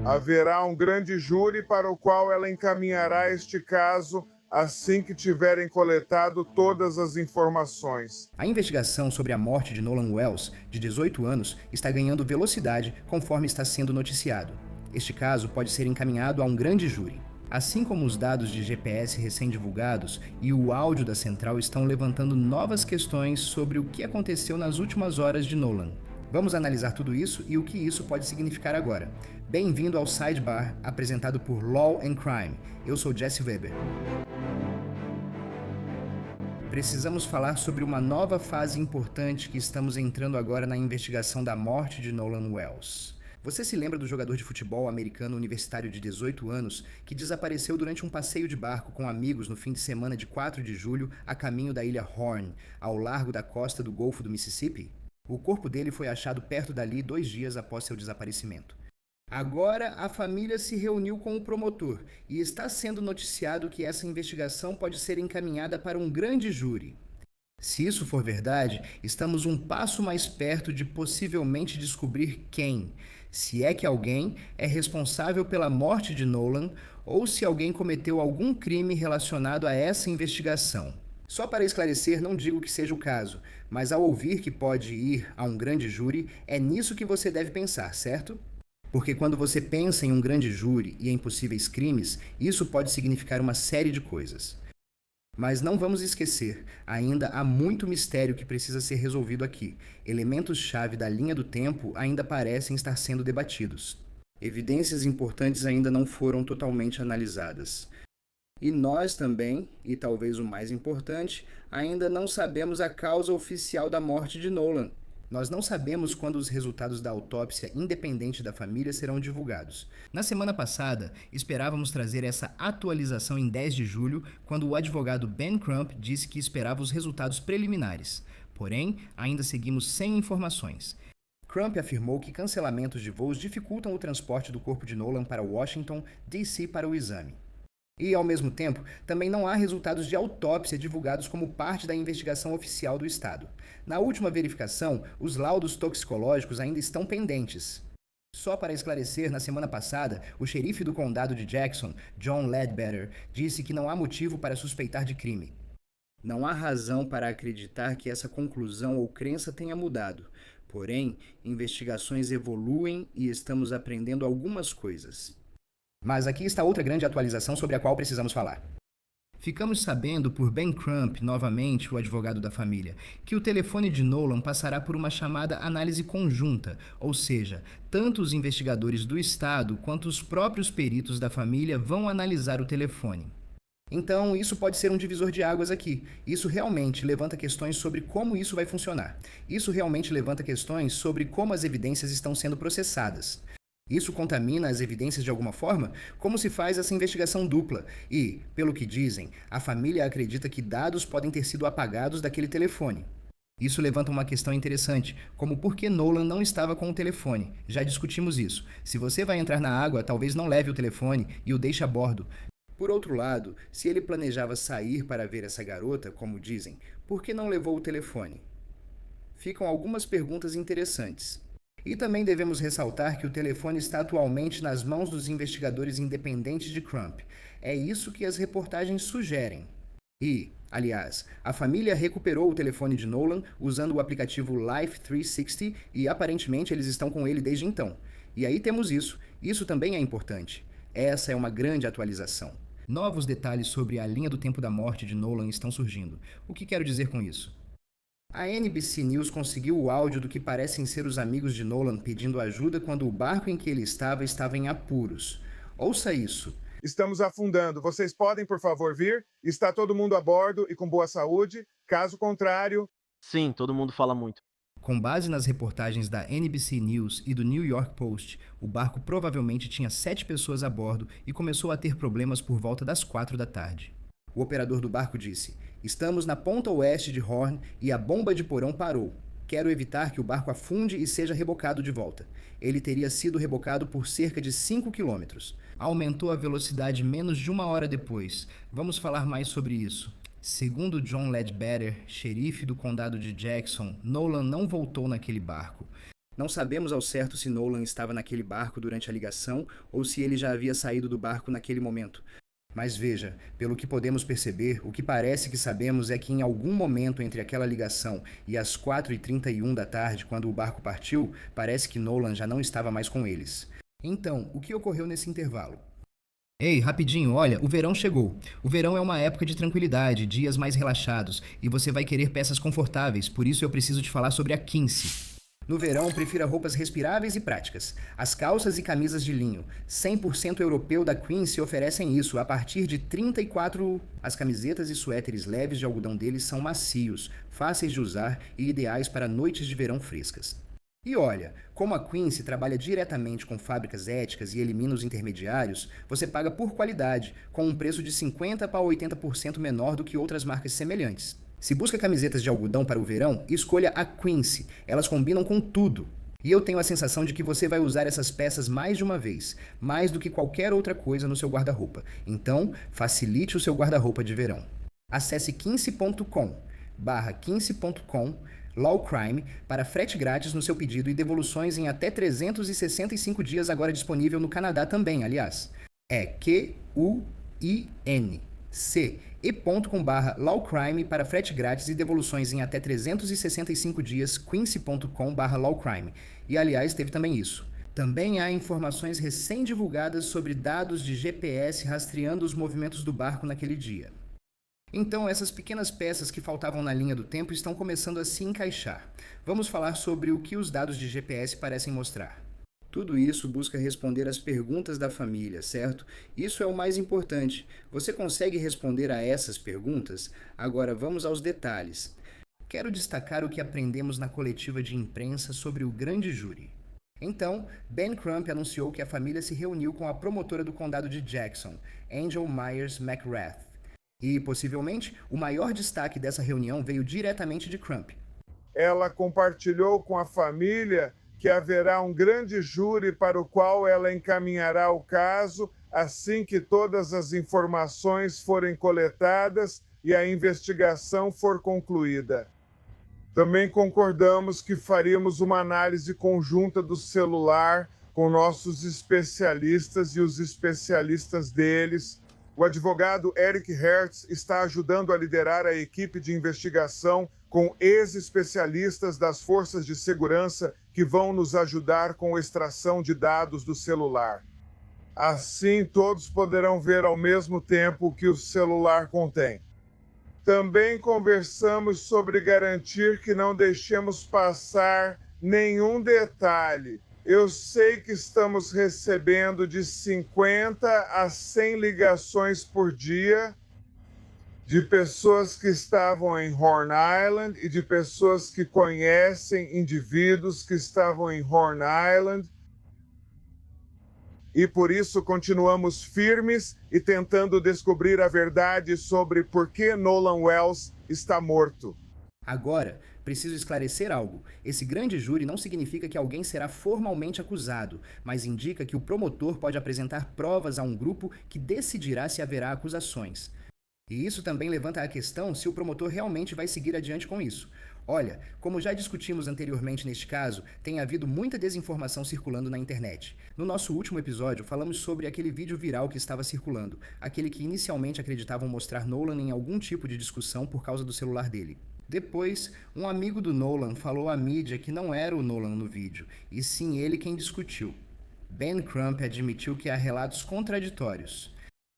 Haverá um grande júri para o qual ela encaminhará este caso assim que tiverem coletado todas as informações. A investigação sobre a morte de Nolan Wells, de 18 anos, está ganhando velocidade conforme está sendo noticiado. Este caso pode ser encaminhado a um grande júri. Assim como os dados de GPS recém-divulgados e o áudio da central estão levantando novas questões sobre o que aconteceu nas últimas horas de Nolan. Vamos analisar tudo isso e o que isso pode significar agora. Bem-vindo ao Sidebar, apresentado por Law and Crime. Eu sou Jesse Weber. Precisamos falar sobre uma nova fase importante que estamos entrando agora na investigação da morte de Nolan Wells. Você se lembra do jogador de futebol americano universitário de 18 anos que desapareceu durante um passeio de barco com amigos no fim de semana de 4 de julho a caminho da ilha Horn, ao largo da costa do Golfo do Mississippi? O corpo dele foi achado perto dali 2 dias após seu desaparecimento. Agora, a família se reuniu com o promotor e está sendo noticiado que essa investigação pode ser encaminhada para um grande júri. Se isso for verdade, estamos um passo mais perto de possivelmente descobrir quem, se é que alguém é responsável pela morte de Nolan ou se alguém cometeu algum crime relacionado a essa investigação. Só para esclarecer, não digo que seja o caso, mas ao ouvir que pode ir a um grande júri, é nisso que você deve pensar, certo? Porque quando você pensa em um grande júri e em possíveis crimes, isso pode significar uma série de coisas. Mas não vamos esquecer, ainda há muito mistério que precisa ser resolvido aqui. Elementos-chave da linha do tempo ainda parecem estar sendo debatidos. Evidências importantes ainda não foram totalmente analisadas. E nós também, e talvez o mais importante, ainda não sabemos a causa oficial da morte de Nolan. Nós não sabemos quando os resultados da autópsia independente da família serão divulgados. Na semana passada, esperávamos trazer essa atualização em 10 de julho, quando o advogado Ben Crump disse que esperava os resultados preliminares. Porém, ainda seguimos sem informações. Crump afirmou que cancelamentos de voos dificultam o transporte do corpo de Nolan para Washington, D.C. para o exame. E, ao mesmo tempo, também não há resultados de autópsia divulgados como parte da investigação oficial do Estado. Na última verificação, os laudos toxicológicos ainda estão pendentes. Só para esclarecer, na semana passada, o xerife do condado de Jackson, John Ledbetter, disse que não há motivo para suspeitar de crime. Não há razão para acreditar que essa conclusão ou crença tenha mudado. Porém, investigações evoluem e estamos aprendendo algumas coisas. Mas aqui está outra grande atualização sobre a qual precisamos falar. Ficamos sabendo por Ben Crump, novamente o advogado da família, que o telefone de Nolan passará por uma chamada análise conjunta, ou seja, tanto os investigadores do Estado quanto os próprios peritos da família vão analisar o telefone. Então, isso pode ser um divisor de águas aqui. Isso realmente levanta questões sobre como isso vai funcionar. Isso realmente levanta questões sobre como as evidências estão sendo processadas. Isso contamina as evidências de alguma forma? Como se faz essa investigação dupla? E, pelo que dizem, a família acredita que dados podem ter sido apagados daquele telefone. Isso levanta uma questão interessante, como por que Nolan não estava com o telefone. Já discutimos isso. Se você vai entrar na água, talvez não leve o telefone e o deixe a bordo. Por outro lado, se ele planejava sair para ver essa garota, como dizem, por que não levou o telefone? Ficam algumas perguntas interessantes. E também devemos ressaltar que o telefone está atualmente nas mãos dos investigadores independentes de Crump. É isso que as reportagens sugerem. E, aliás, a família recuperou o telefone de Nolan usando o aplicativo Life 360 e aparentemente eles estão com ele desde então. E aí temos isso. Isso também é importante. Essa é uma grande atualização. Novos detalhes sobre a linha do tempo da morte de Nolan estão surgindo. O que quero dizer com isso? A NBC News conseguiu o áudio do que parecem ser os amigos de Nolan pedindo ajuda quando o barco em que ele estava em apuros. Ouça isso. Estamos afundando. Vocês podem, por favor, vir? Está todo mundo a bordo e com boa saúde? Caso contrário... Sim, todo mundo fala muito. Com base nas reportagens da NBC News e do New York Post, o barco provavelmente tinha 7 pessoas a bordo e começou a ter problemas por volta das 4 da tarde. O operador do barco disse: "Estamos na ponta oeste de Horn e a bomba de porão parou. Quero evitar que o barco afunde e seja rebocado de volta. Ele teria sido rebocado por cerca de 5 quilômetros. Aumentou a velocidade menos de 1 hora depois. Vamos falar mais sobre isso." Segundo John Ledbetter, xerife do condado de Jackson, Nolan não voltou naquele barco. Não sabemos ao certo se Nolan estava naquele barco durante a ligação ou se ele já havia saído do barco naquele momento. Mas veja, pelo que podemos perceber, o que parece que sabemos é que em algum momento entre aquela ligação e as 4h31 da tarde, quando o barco partiu, parece que Nolan já não estava mais com eles. Então, o que ocorreu nesse intervalo? Ei, rapidinho, olha, o verão chegou. O verão é uma época de tranquilidade, dias mais relaxados, e você vai querer peças confortáveis, por isso eu preciso te falar sobre a Quincy. No verão, prefira roupas respiráveis e práticas. As calças e camisas de linho 100% europeu da Quincy oferecem isso a partir de 34. As camisetas e suéteres leves de algodão deles são macios, fáceis de usar e ideais para noites de verão frescas. E olha, como a Quincy trabalha diretamente com fábricas éticas e elimina os intermediários, você paga por qualidade, com um preço de 50% a 80% menor do que outras marcas semelhantes. Se busca camisetas de algodão para o verão, escolha a Quincy. Elas combinam com tudo. E eu tenho a sensação de que você vai usar essas peças mais de uma vez, mais do que qualquer outra coisa no seu guarda-roupa. Então, facilite o seu guarda-roupa de verão. Acesse quincy.com/quincy.com lawcrime para frete grátis no seu pedido e devoluções em até 365 dias, agora disponível no Canadá também, aliás. É QUINC e.com/lawcrime para frete grátis e devoluções em até 365 dias, quincy.com/lawcrime. E aliás, teve também isso. Também há informações recém-divulgadas sobre dados de GPS rastreando os movimentos do barco naquele dia. Então, essas pequenas peças que faltavam na linha do tempo estão começando a se encaixar. Vamos falar sobre o que os dados de GPS parecem mostrar. Tudo isso busca responder às perguntas da família, certo? Isso é o mais importante. Você consegue responder a essas perguntas? Agora vamos aos detalhes. Quero destacar o que aprendemos na coletiva de imprensa sobre o grande júri. Então, Ben Crump anunciou que a família se reuniu com a promotora do condado de Jackson, Angel Myers McGrath. E, possivelmente, o maior destaque dessa reunião veio diretamente de Crump. Ela compartilhou com a família que haverá um grande júri para o qual ela encaminhará o caso assim que todas as informações forem coletadas e a investigação for concluída. Também concordamos que faríamos uma análise conjunta do celular com nossos especialistas e os especialistas deles. O advogado Eric Hertz está ajudando a liderar a equipe de investigação com ex-especialistas das forças de segurança que vão nos ajudar com a extração de dados do celular. Assim, todos poderão ver ao mesmo tempo o que o celular contém. Também conversamos sobre garantir que não deixemos passar nenhum detalhe. Eu sei que estamos recebendo de 50 a 100 ligações por dia de pessoas que estavam em Horn Island e de pessoas que conhecem indivíduos que estavam em Horn Island. E por isso continuamos firmes e tentando descobrir a verdade sobre por que Nolan Wells está morto. Agora, preciso esclarecer algo. Esse grande júri não significa que alguém será formalmente acusado, mas indica que o promotor pode apresentar provas a um grupo que decidirá se haverá acusações. E isso também levanta a questão se o promotor realmente vai seguir adiante com isso. Olha, como já discutimos anteriormente neste caso, tem havido muita desinformação circulando na internet. No nosso último episódio, falamos sobre aquele vídeo viral que estava circulando, aquele que inicialmente acreditavam mostrar Nolan em algum tipo de discussão por causa do celular dele. Depois, um amigo do Nolan falou à mídia que não era o Nolan no vídeo, e sim ele quem discutiu. Ben Crump admitiu que há relatos contraditórios.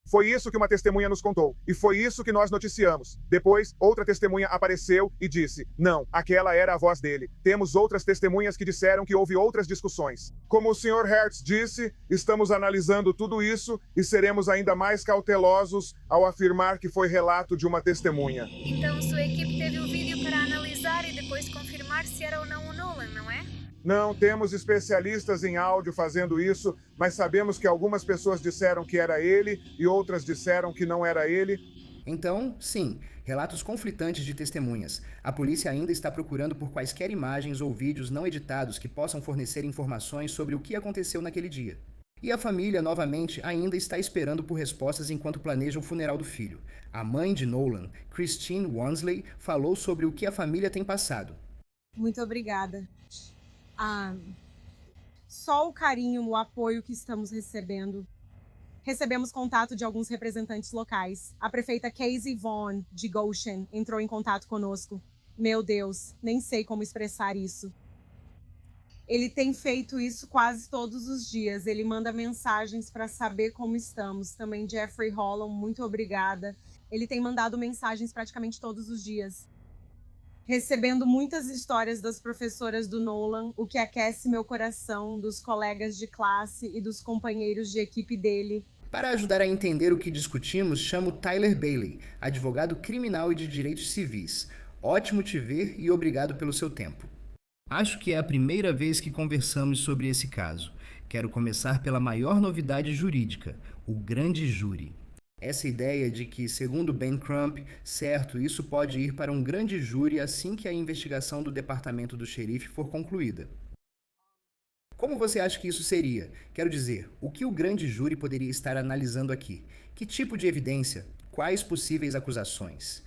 Foi isso que uma testemunha nos contou, e foi isso que nós noticiamos. Depois, outra testemunha apareceu e disse, não, aquela era a voz dele. Temos outras testemunhas que disseram que houve outras discussões. Como o Sr. Hertz disse, estamos analisando tudo isso e seremos ainda mais cautelosos ao afirmar que foi relato de uma testemunha. Então sua equipe teve o vídeo para analisar e depois confirmar se era ou não o Nolan, não é? Não temos especialistas em áudio fazendo isso, mas sabemos que algumas pessoas disseram que era ele e outras disseram que não era ele. Então, sim, relatos conflitantes de testemunhas. A polícia ainda está procurando por quaisquer imagens ou vídeos não editados que possam fornecer informações sobre o que aconteceu naquele dia. E a família, novamente, ainda está esperando por respostas enquanto planeja o funeral do filho. A mãe de Nolan, Christine Wansley, falou sobre o que a família tem passado. Muito obrigada. Ah, só o carinho, o apoio que estamos recebendo. Recebemos contato de alguns representantes locais. A prefeita Casey Vaughn, de Goshen, entrou em contato conosco. Meu Deus, nem sei como expressar isso. Ele tem feito isso quase todos os dias. Ele manda mensagens para saber como estamos. Também Jeffrey Holland, muito obrigada. Ele tem mandado mensagens praticamente todos os dias. Recebendo muitas histórias das professoras do Nolan, o que aquece meu coração, dos colegas de classe e dos companheiros de equipe dele. Para ajudar a entender o que discutimos, chamo Tyler Bailey, advogado criminal e de direitos civis. Ótimo te ver e obrigado pelo seu tempo. Acho que é a primeira vez que conversamos sobre esse caso. Quero começar pela maior novidade jurídica, o grande júri. Essa ideia de que, segundo Ben Crump, certo, isso pode ir para um grande júri assim que a investigação do departamento do xerife for concluída. Como você acha que isso seria? Quero dizer, o que o grande júri poderia estar analisando aqui? Que tipo de evidência? Quais possíveis acusações?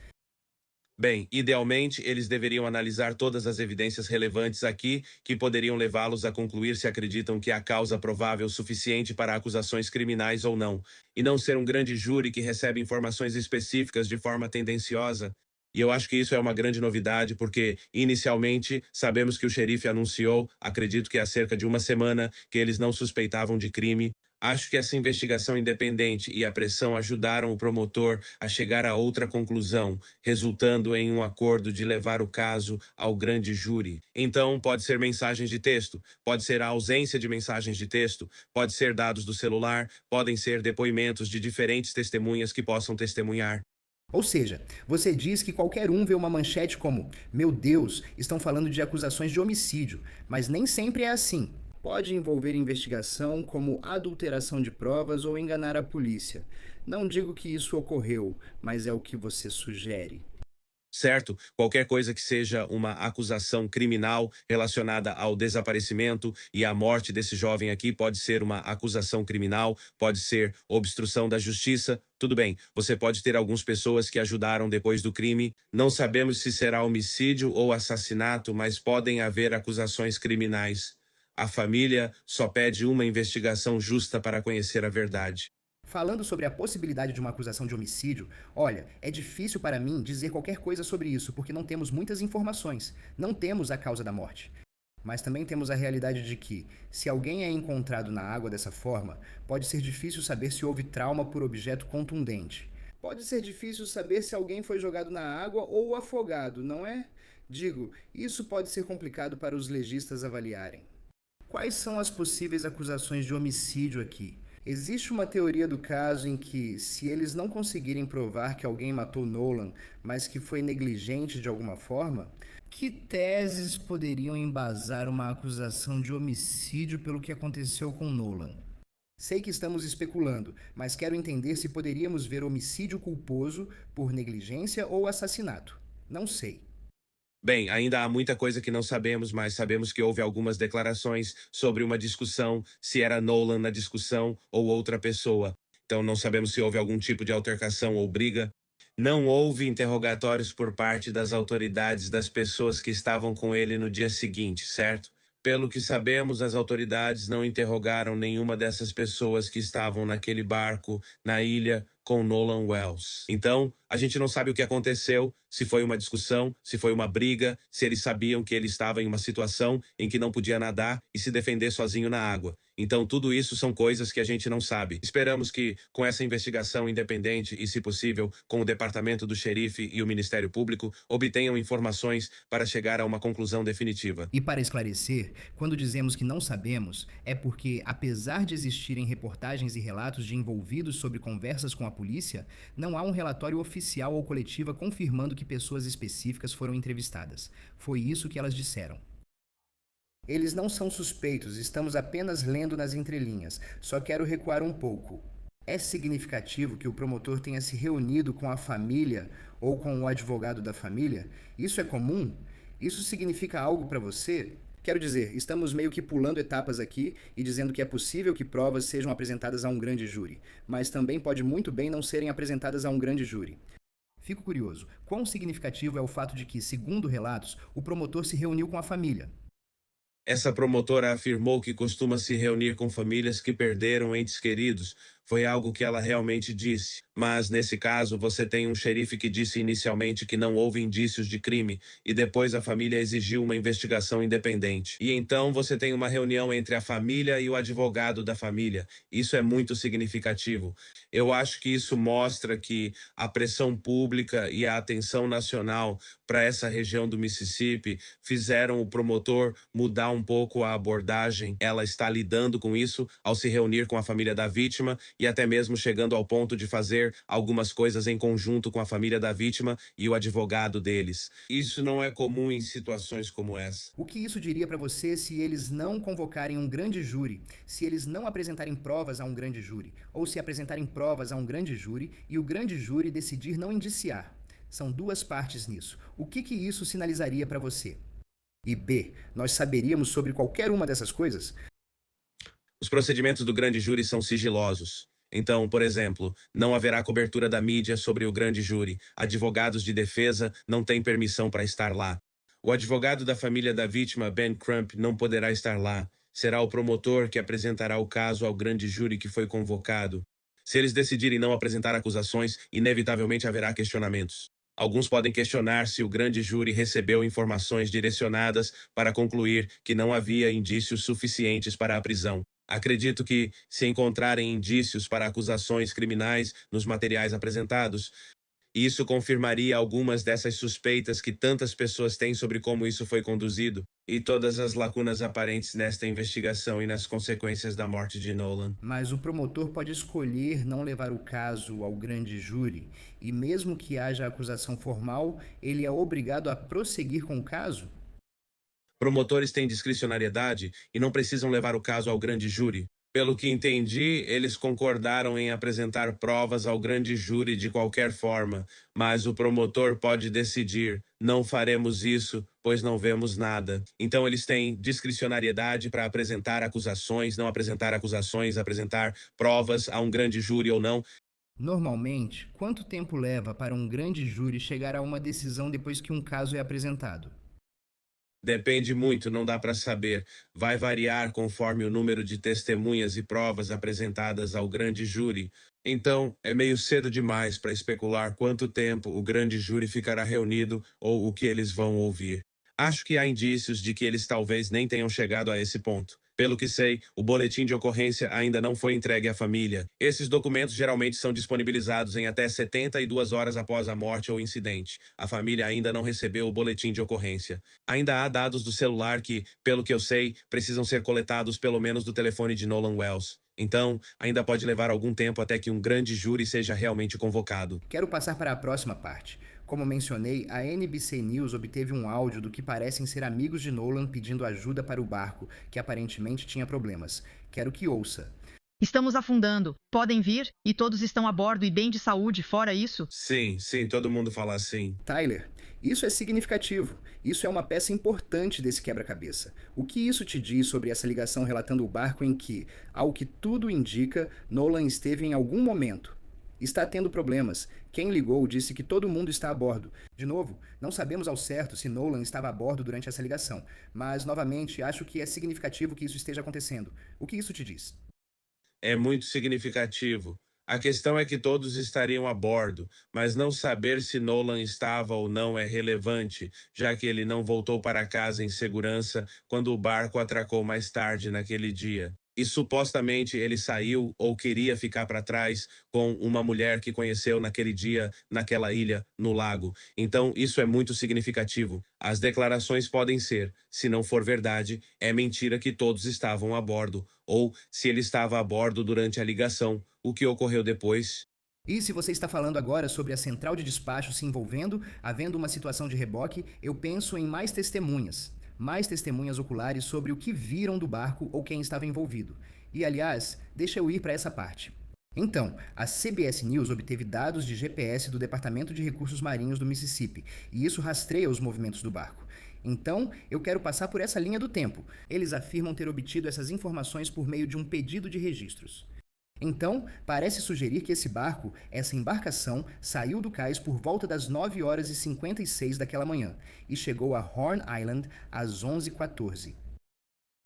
Bem, idealmente, eles deveriam analisar todas as evidências relevantes aqui que poderiam levá-los a concluir se acreditam que há causa provável suficiente para acusações criminais ou não, e não ser um grande júri que recebe informações específicas de forma tendenciosa. E eu acho que isso é uma grande novidade, porque, inicialmente, sabemos que o xerife anunciou, acredito que há cerca de uma semana, que eles não suspeitavam de crime. Acho que essa investigação independente e a pressão ajudaram o promotor a chegar a outra conclusão, resultando em um acordo de levar o caso ao grande júri. Então, pode ser mensagens de texto, pode ser a ausência de mensagens de texto, pode ser dados do celular, podem ser depoimentos de diferentes testemunhas que possam testemunhar. Ou seja, você diz que qualquer um vê uma manchete como "Meu Deus, estão falando de acusações de homicídio", mas nem sempre é assim. Pode envolver investigação como adulteração de provas ou enganar a polícia. Não digo que isso ocorreu, mas é o que você sugere. Certo? Qualquer coisa que seja uma acusação criminal relacionada ao desaparecimento e à morte desse jovem aqui pode ser uma acusação criminal, pode ser obstrução da justiça. Tudo bem, você pode ter algumas pessoas que ajudaram depois do crime. Não sabemos se será homicídio ou assassinato, mas podem haver acusações criminais. A família só pede uma investigação justa para conhecer a verdade. Falando sobre a possibilidade de uma acusação de homicídio, olha, é difícil para mim dizer qualquer coisa sobre isso, porque não temos muitas informações. Não temos a causa da morte. Mas também temos a realidade de que, se alguém é encontrado na água dessa forma, pode ser difícil saber se houve trauma por objeto contundente. Pode ser difícil saber se alguém foi jogado na água ou afogado, não é? Digo, isso pode ser complicado para os legistas avaliarem. Quais são as possíveis acusações de homicídio aqui? Existe uma teoria do caso em que, se eles não conseguirem provar que alguém matou Nolan, mas que foi negligente de alguma forma, que teses poderiam embasar uma acusação de homicídio pelo que aconteceu com Nolan? Sei que estamos especulando, mas quero entender se poderíamos ver homicídio culposo por negligência ou assassinato. Não sei. Bem, ainda há muita coisa que não sabemos, mas sabemos que houve algumas declarações sobre uma discussão, se era Nolan na discussão ou outra pessoa. Então não sabemos se houve algum tipo de altercação ou briga. Não houve interrogatórios por parte das autoridades das pessoas que estavam com ele no dia seguinte, certo? Pelo que sabemos, as autoridades não interrogaram nenhuma dessas pessoas que estavam naquele barco na ilha com Nolan Wells. Então, a gente não sabe o que aconteceu, se foi uma discussão, se foi uma briga, se eles sabiam que ele estava em uma situação em que não podia nadar e se defender sozinho na água. Então, tudo isso são coisas que a gente não sabe. Esperamos que, com essa investigação independente e, se possível, com o Departamento do Xerife e o Ministério Público, obtenham informações para chegar a uma conclusão definitiva. E para esclarecer, quando dizemos que não sabemos, é porque, apesar de existirem reportagens e relatos de envolvidos sobre conversas com a polícia, não há um relatório oficial ou coletiva confirmando que pessoas específicas foram entrevistadas. Foi isso que elas disseram. Eles não são suspeitos, estamos apenas lendo nas entrelinhas. Só quero recuar um pouco. É significativo que o promotor tenha se reunido com a família ou com o advogado da família? Isso é comum? Isso significa algo para você? Quero dizer, estamos meio que pulando etapas aqui e dizendo que é possível que provas sejam apresentadas a um grande júri, mas também pode muito bem não serem apresentadas a um grande júri. Fico curioso, quão significativo é o fato de que, segundo relatos, o promotor se reuniu com a família? Essa promotora afirmou que costuma se reunir com famílias que perderam entes queridos. Foi algo que ela realmente disse. Mas, nesse caso, você tem um xerife que disse inicialmente que não houve indícios de crime, e depois a família exigiu uma investigação independente. E então você tem uma reunião entre a família e o advogado da família. Isso é muito significativo. Eu acho que isso mostra que a pressão pública e a atenção nacional para essa região do Mississippi fizeram o promotor mudar um pouco a abordagem. Ela está lidando com isso ao se reunir com a família da vítima e até mesmo chegando ao ponto de fazer algumas coisas em conjunto com a família da vítima e o advogado deles. Isso não é comum em situações como essa. O que isso diria para você se eles não convocarem um grande júri, se eles não apresentarem provas a um grande júri, ou se apresentarem provas a um grande júri e o grande júri decidir não indiciar? São duas partes nisso. O que isso sinalizaria para você? E B, nós saberíamos sobre qualquer uma dessas coisas? Os procedimentos do grande júri são sigilosos. Então, por exemplo, não haverá cobertura da mídia sobre o grande júri. Advogados de defesa não têm permissão para estar lá. O advogado da família da vítima, Ben Crump, não poderá estar lá. Será o promotor que apresentará o caso ao grande júri que foi convocado. Se eles decidirem não apresentar acusações, inevitavelmente haverá questionamentos. Alguns podem questionar se o grande júri recebeu informações direcionadas para concluir que não havia indícios suficientes para a prisão. Acredito que, se encontrarem indícios para acusações criminais nos materiais apresentados, isso confirmaria algumas dessas suspeitas que tantas pessoas têm sobre como isso foi conduzido e todas as lacunas aparentes nesta investigação e nas consequências da morte de Nolan. Mas o promotor pode escolher não levar o caso ao grande júri, e mesmo que haja acusação formal, ele é obrigado a prosseguir com o caso? Promotores têm discricionariedade e não precisam levar o caso ao grande júri. Pelo que entendi, eles concordaram em apresentar provas ao grande júri de qualquer forma, mas o promotor pode decidir: não faremos isso, pois não vemos nada. Então eles têm discricionariedade para apresentar acusações, não apresentar acusações, apresentar provas a um grande júri ou não. Normalmente, quanto tempo leva para um grande júri chegar a uma decisão depois que um caso é apresentado? Depende muito, não dá para saber. Vai variar conforme o número de testemunhas e provas apresentadas ao grande júri. Então, é meio cedo demais para especular quanto tempo o grande júri ficará reunido ou o que eles vão ouvir. Acho que há indícios de que eles talvez nem tenham chegado a esse ponto. Pelo que sei, o boletim de ocorrência ainda não foi entregue à família. Esses documentos geralmente são disponibilizados em até 72 horas após a morte ou incidente. A família ainda não recebeu o boletim de ocorrência. Ainda há dados do celular que, pelo que eu sei, precisam ser coletados pelo menos do telefone de Nolan Wells. Então, ainda pode levar algum tempo até que um grande júri seja realmente convocado. Quero passar para a próxima parte. Como mencionei, a NBC News obteve um áudio do que parecem ser amigos de Nolan pedindo ajuda para o barco, que aparentemente tinha problemas. Quero que ouça. Estamos afundando. Podem vir? E todos estão a bordo e bem de saúde, fora isso? Sim, todo mundo fala assim. Tyler, isso é significativo. Isso é uma peça importante desse quebra-cabeça. O que isso te diz sobre essa ligação relatando o barco em que, ao que tudo indica, Nolan esteve em algum momento? Está tendo problemas. Quem ligou disse que todo mundo está a bordo. De novo, não sabemos ao certo se Nolan estava a bordo durante essa ligação, mas, novamente, acho que é significativo que isso esteja acontecendo. O que isso te diz? É muito significativo. A questão é que todos estariam a bordo, mas não saber se Nolan estava ou não é relevante, já que ele não voltou para casa em segurança quando o barco atracou mais tarde naquele dia. E supostamente ele saiu ou queria ficar para trás com uma mulher que conheceu naquele dia, naquela ilha, no lago. Então isso é muito significativo. As declarações podem ser, se não for verdade, é mentira que todos estavam a bordo, ou se ele estava a bordo durante a ligação, o que ocorreu depois. E se você está falando agora sobre a central de despacho se envolvendo, havendo uma situação de reboque, eu penso em mais testemunhas oculares sobre o que viram do barco ou quem estava envolvido. E, aliás, deixa eu ir para essa parte. Então, a CBS News obteve dados de GPS do Departamento de Recursos Marinhos do Mississippi, e isso rastreia os movimentos do barco. Então, eu quero passar por essa linha do tempo. Eles afirmam ter obtido essas informações por meio de um pedido de registros. Então, parece sugerir que esse barco, essa embarcação, saiu do cais por volta das 9h56 daquela manhã e chegou a Horn Island às 11h14.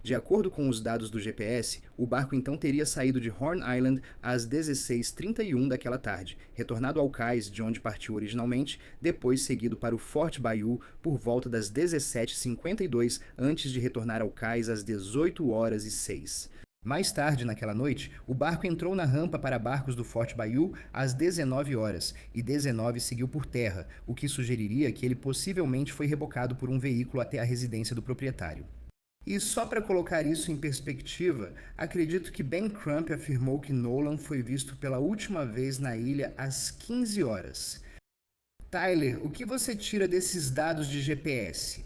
De acordo com os dados do GPS, o barco então teria saído de Horn Island às 16h31 daquela tarde, retornado ao cais de onde partiu originalmente, depois seguido para o Fort Bayou por volta das 17h52, antes de retornar ao cais às 18h06. Mais tarde naquela noite, o barco entrou na rampa para barcos do Fort Bayou às 19 horas e 19 seguiu por terra, o que sugeriria que ele possivelmente foi rebocado por um veículo até a residência do proprietário. E só para colocar isso em perspectiva, acredito que Ben Crump afirmou que Nolan foi visto pela última vez na ilha às 15 horas. Tyler, o que você tira desses dados de GPS?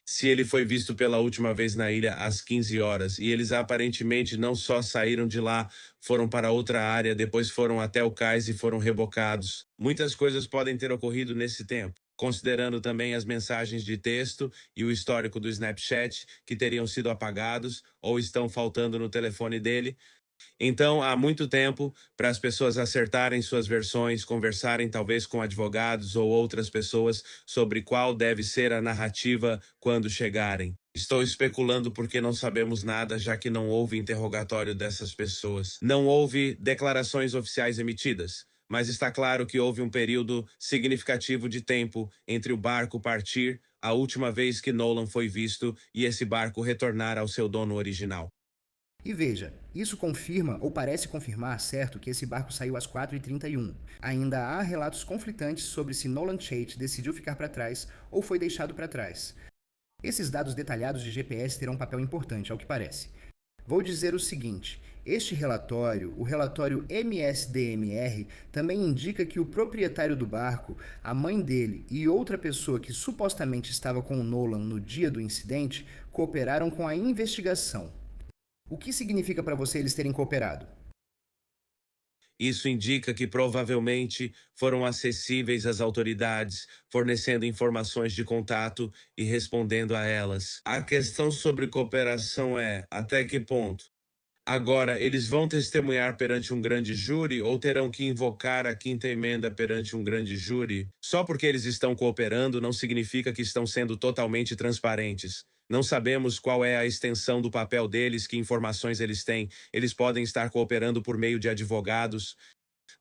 Se ele foi visto pela última vez na ilha às 15 horas e eles aparentemente não só saíram de lá, foram para outra área, depois foram até o cais e foram rebocados. Muitas coisas podem ter ocorrido nesse tempo, considerando também as mensagens de texto e o histórico do Snapchat que teriam sido apagados ou estão faltando no telefone dele. Então, há muito tempo para as pessoas acertarem suas versões, conversarem talvez com advogados ou outras pessoas sobre qual deve ser a narrativa quando chegarem. Estou especulando porque não sabemos nada, já que não houve interrogatório dessas pessoas. Não houve declarações oficiais emitidas, mas está claro que houve um período significativo de tempo entre o barco partir, a última vez que Nolan foi visto, e esse barco retornar ao seu dono original. E veja, isso confirma ou parece confirmar, certo, que esse barco saiu às 4h31. Ainda há relatos conflitantes sobre se Nolan Chait decidiu ficar para trás ou foi deixado para trás. Esses dados detalhados de GPS terão um papel importante, ao que parece. Vou dizer o seguinte, este relatório, o relatório MSDMR, também indica que o proprietário do barco, a mãe dele e outra pessoa que supostamente estava com o Nolan no dia do incidente, cooperaram com a investigação. O que significa para você eles terem cooperado? Isso indica que provavelmente foram acessíveis às autoridades, fornecendo informações de contato e respondendo a elas. A questão sobre cooperação é: até que ponto? Agora, eles vão testemunhar perante um grande júri ou terão que invocar a quinta emenda perante um grande júri? Só porque eles estão cooperando não significa que estão sendo totalmente transparentes. Não sabemos qual é a extensão do papel deles, que informações eles têm. Eles podem estar cooperando por meio de advogados.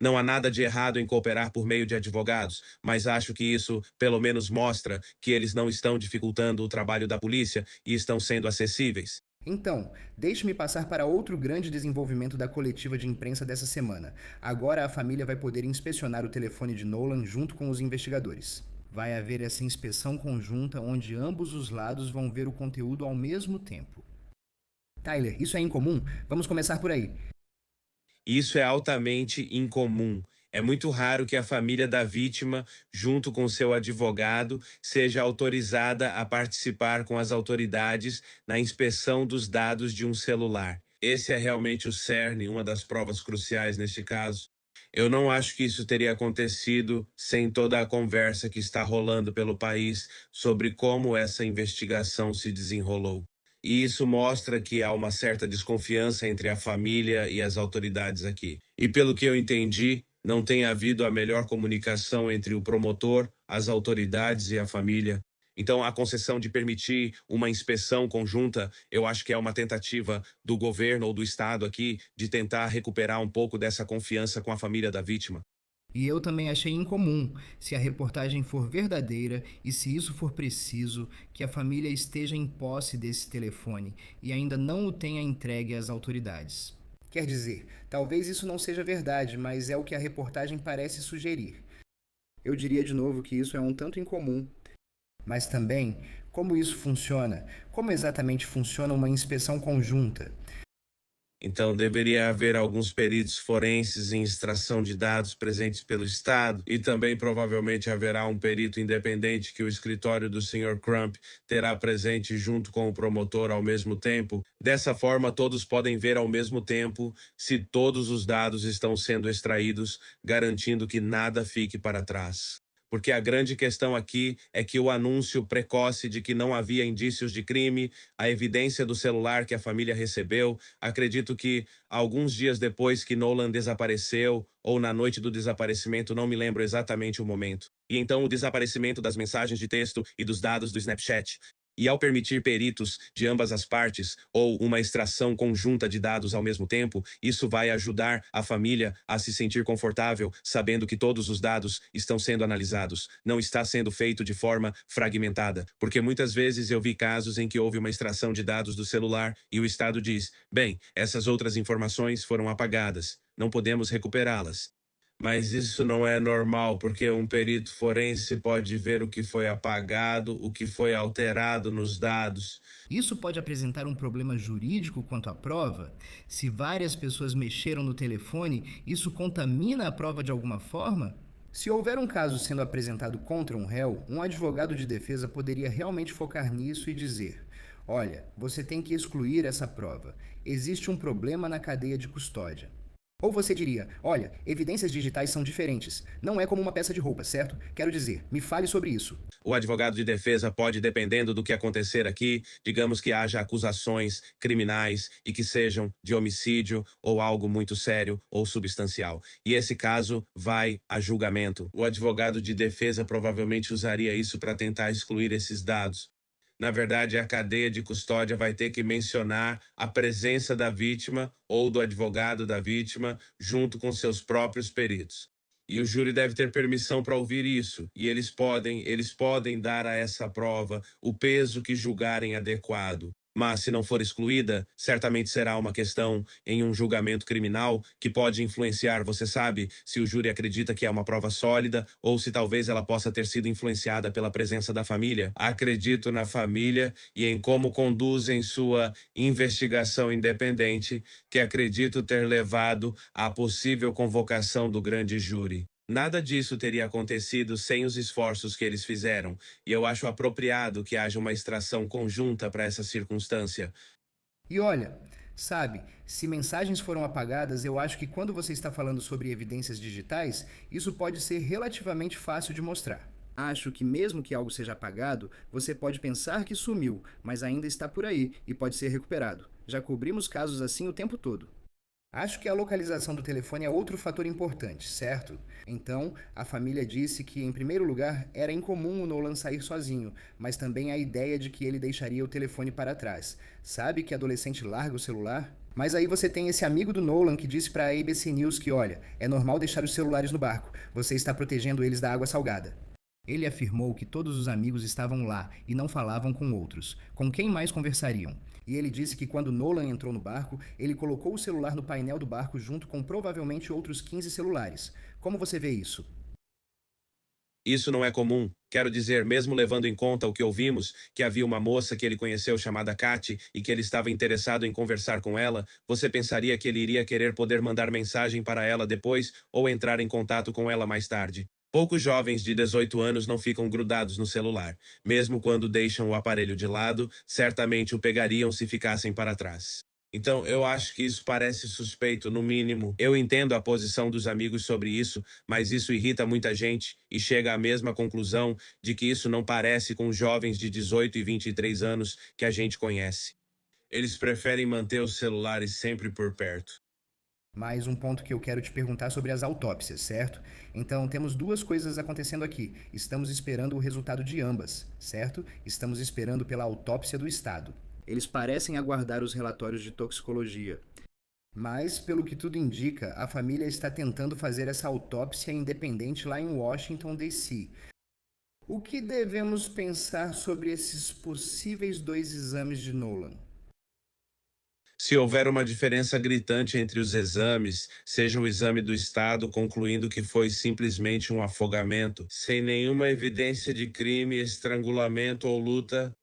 Não há nada de errado em cooperar por meio de advogados, mas acho que isso, pelo menos, mostra que eles não estão dificultando o trabalho da polícia e estão sendo acessíveis. Então, deixe-me passar para outro grande desenvolvimento da coletiva de imprensa dessa semana. Agora a família vai poder inspecionar o telefone de Nolan junto com os investigadores. Vai haver essa inspeção conjunta onde ambos os lados vão ver o conteúdo ao mesmo tempo. Tyler, isso é incomum? Vamos começar por aí. Isso é altamente incomum. É muito raro que a família da vítima, junto com seu advogado, seja autorizada a participar com as autoridades na inspeção dos dados de um celular. Esse é realmente o cerne, uma das provas cruciais neste caso. Eu não acho que isso teria acontecido sem toda a conversa que está rolando pelo país sobre como essa investigação se desenrolou. E isso mostra que há uma certa desconfiança entre a família e as autoridades aqui. E pelo que eu entendi, não tem havido a melhor comunicação entre o promotor, as autoridades e a família. Então, a concessão de permitir uma inspeção conjunta, eu acho que é uma tentativa do governo ou do Estado aqui de tentar recuperar um pouco dessa confiança com a família da vítima. E eu também achei incomum, se a reportagem for verdadeira e se isso for preciso, que a família esteja em posse desse telefone e ainda não o tenha entregue às autoridades. Quer dizer, talvez isso não seja verdade, mas é o que a reportagem parece sugerir. Eu diria de novo que isso é um tanto incomum. Mas também, como isso funciona? Como exatamente funciona uma inspeção conjunta? Então, deveria haver alguns peritos forenses em extração de dados presentes pelo Estado e também provavelmente haverá um perito independente que o escritório do Sr. Crump terá presente junto com o promotor ao mesmo tempo. Dessa forma, todos podem ver ao mesmo tempo se todos os dados estão sendo extraídos, garantindo que nada fique para trás. Porque a grande questão aqui é que o anúncio precoce de que não havia indícios de crime, a evidência do celular que a família recebeu, acredito que alguns dias depois que Nolan desapareceu, ou na noite do desaparecimento, não me lembro exatamente o momento. E então o desaparecimento das mensagens de texto e dos dados do Snapchat. E ao permitir peritos de ambas as partes, ou uma extração conjunta de dados ao mesmo tempo, isso vai ajudar a família a se sentir confortável, sabendo que todos os dados estão sendo analisados, não está sendo feito de forma fragmentada. Porque muitas vezes eu vi casos em que houve uma extração de dados do celular e o Estado diz: bem, essas outras informações foram apagadas, não podemos recuperá-las. Mas isso não é normal, porque um perito forense pode ver o que foi apagado, o que foi alterado nos dados. Isso pode apresentar um problema jurídico quanto à prova? Se várias pessoas mexeram no telefone, isso contamina a prova de alguma forma? Se houver um caso sendo apresentado contra um réu, um advogado de defesa poderia realmente focar nisso e dizer: olha, você tem que excluir essa prova. Existe um problema na cadeia de custódia. Ou você diria: olha, evidências digitais são diferentes. Não é como uma peça de roupa, certo? Quero dizer, me fale sobre isso. O advogado de defesa pode, dependendo do que acontecer aqui, digamos que haja acusações criminais e que sejam de homicídio ou algo muito sério ou substancial. E esse caso vai a julgamento. O advogado de defesa provavelmente usaria isso para tentar excluir esses dados. Na verdade, a cadeia de custódia vai ter que mencionar a presença da vítima ou do advogado da vítima junto com seus próprios peritos. E o júri deve ter permissão para ouvir isso, e eles podem dar a essa prova o peso que julgarem adequado. Mas, se não for excluída, certamente será uma questão em um julgamento criminal que pode influenciar, você sabe, se o júri acredita que é uma prova sólida ou se talvez ela possa ter sido influenciada pela presença da família. Acredito na família e em como conduzem sua investigação independente, que acredito ter levado à possível convocação do grande júri. Nada disso teria acontecido sem os esforços que eles fizeram, e eu acho apropriado que haja uma extração conjunta para essa circunstância. E olha, sabe, se mensagens foram apagadas, eu acho que quando você está falando sobre evidências digitais, isso pode ser relativamente fácil de mostrar. Acho que mesmo que algo seja apagado, você pode pensar que sumiu, mas ainda está por aí e pode ser recuperado. Já cobrimos casos assim o tempo todo. Acho que a localização do telefone é outro fator importante, certo? Então, a família disse que, em primeiro lugar, era incomum o Nolan sair sozinho, mas também a ideia de que ele deixaria o telefone para trás. Sabe que adolescente larga o celular? Mas aí você tem esse amigo do Nolan que disse para a ABC News que, olha, é normal deixar os celulares no barco, você está protegendo eles da água salgada. Ele afirmou que todos os amigos estavam lá e não falavam com outros. Com quem mais conversariam? E ele disse que quando Nolan entrou no barco, ele colocou o celular no painel do barco junto com provavelmente outros 15 celulares. Como você vê isso? Isso não é comum. Quero dizer, mesmo levando em conta o que ouvimos, que havia uma moça que ele conheceu chamada Katy e que ele estava interessado em conversar com ela, você pensaria que ele iria querer poder mandar mensagem para ela depois ou entrar em contato com ela mais tarde. Poucos jovens de 18 anos não ficam grudados no celular. Mesmo quando deixam o aparelho de lado, certamente o pegariam se ficassem para trás. Então, eu acho que isso parece suspeito, no mínimo. Eu entendo a posição dos amigos sobre isso, mas isso irrita muita gente e chega à mesma conclusão de que isso não parece com os jovens de 18 e 23 anos que a gente conhece. Eles preferem manter os celulares sempre por perto. Mais um ponto que eu quero te perguntar sobre as autópsias, certo? Então, temos duas coisas acontecendo aqui. Estamos esperando o resultado de ambas, certo? Estamos esperando pela autópsia do Estado. Eles parecem aguardar os relatórios de toxicologia. Mas, pelo que tudo indica, a família está tentando fazer essa autópsia independente lá em Washington, D.C. O que devemos pensar sobre esses possíveis dois exames de Nolan? Se houver uma diferença gritante entre os exames, seja o exame do Estado concluindo que foi simplesmente um afogamento, sem nenhuma evidência de crime, estrangulamento ou luta,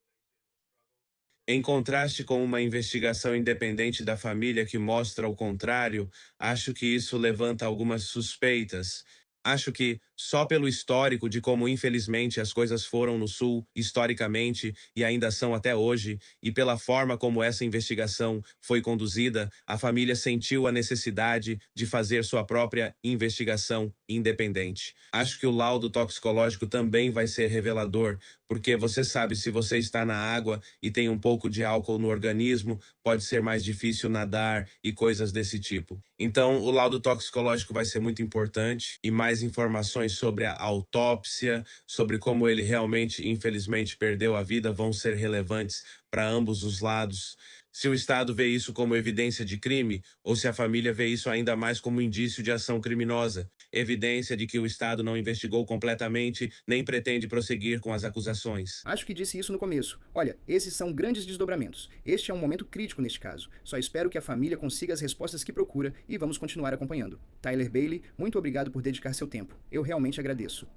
em contraste com uma investigação independente da família que mostra o contrário, acho que isso levanta algumas suspeitas. Acho que, só pelo histórico de como infelizmente as coisas foram no Sul, historicamente, e ainda são até hoje, e pela forma como essa investigação foi conduzida, a família sentiu a necessidade de fazer sua própria investigação independente. Acho que o laudo toxicológico também vai ser revelador, porque você sabe, se você está na água e tem um pouco de álcool no organismo, pode ser mais difícil nadar e coisas desse tipo. Então, o laudo toxicológico vai ser muito importante, e mais informações informações sobre a autópsia, sobre como ele realmente, infelizmente, perdeu a vida, vão ser relevantes para ambos os lados. Se o Estado vê isso como evidência de crime, ou se a família vê isso ainda mais como indício de ação criminosa, evidência de que o Estado não investigou completamente nem pretende prosseguir com as acusações. Acho que disse isso no começo. Olha, esses são grandes desdobramentos. Este é um momento crítico neste caso. Só espero que a família consiga as respostas que procura e vamos continuar acompanhando. Tyler Bailey, muito obrigado por dedicar seu tempo. Eu realmente agradeço.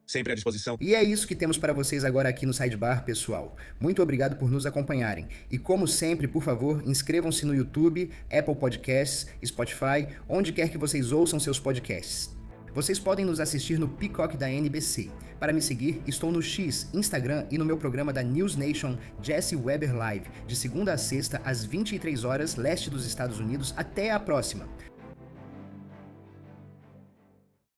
Sempre à disposição. E é isso que temos para vocês agora aqui no Sidebar, pessoal. Muito obrigado por nos acompanharem. E como sempre, por favor, inscrevam-se no YouTube, Apple Podcasts, Spotify, onde quer que vocês ouçam seus podcasts. Vocês podem nos assistir no Peacock da NBC. Para me seguir, estou no X, Instagram e no meu programa da News Nation Jesse Weber Live, de segunda a sexta, às 23 horas, leste dos Estados Unidos. Até a próxima!